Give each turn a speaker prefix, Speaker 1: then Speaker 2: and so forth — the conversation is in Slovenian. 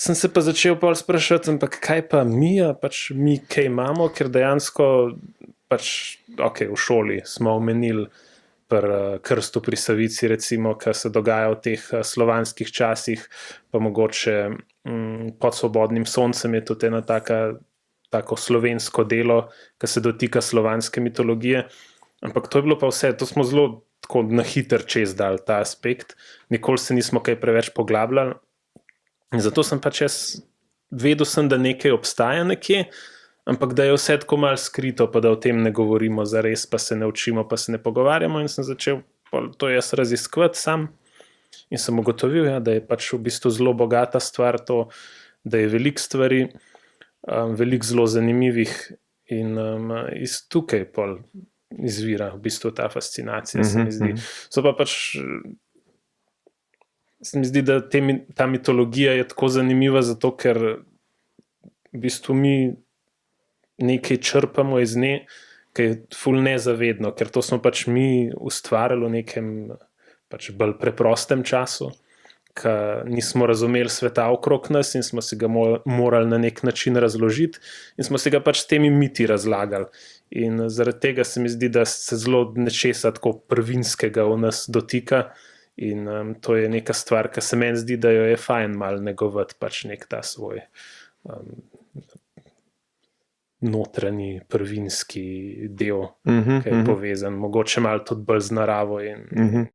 Speaker 1: sem se pa začel pol sprašati, ampak kaj pa mi, pač mi kaj imamo, ker dejansko pač, v šoli smo omenili pri krstu pri Savici, recimo, kar se dogaja v teh slovanskih časih, pa mogoče pod svobodnim soncem je tudi ena tako slovensko delo, ki se dotika slovanske mitologije, ampak to je bilo pa vse, to smo zelo tako na hiter čez dali ta aspekt, nikoli se nismo kaj preveč poglabljali, in zato sem pač jaz vedel sem, da nekaj obstaja nekje, ampak da je vse tako malo skrito, pa da o tem ne govorimo zares, pa se ne učimo, pa se ne pogovarjamo, in sem začel to jaz raziskovati sam in sem ugotovil, da je pač v bistvu zelo bogata stvar to, da je veliko stvari, veliko zelo zanimivih in iz tukaj pol izvira v bistvu ta fascinacija, se mi zdi. So pa pač se mi zdi, da ta mitologija je tako zanimiva zato, ker v bistvu mi nekaj črpamo iz nje, ki je ful nezavedno, ker to smo pač mi ustvarjali v nekem pač bolj preprostem času, ki nismo razumeli sveta okrog nas in smo si ga morali na nek način razložiti in smo si ga pač s temi miti razlagali. In zaradi tega se mi zdi, da se zelo nečesa tako prvinskega v nas dotika in to je neka stvar, ki se meni zdi, da jo je fajn malo negovati, pač nek ta svoj notranji, prvinski del, ki je povezan, mogoče malo tudi bolj z naravo in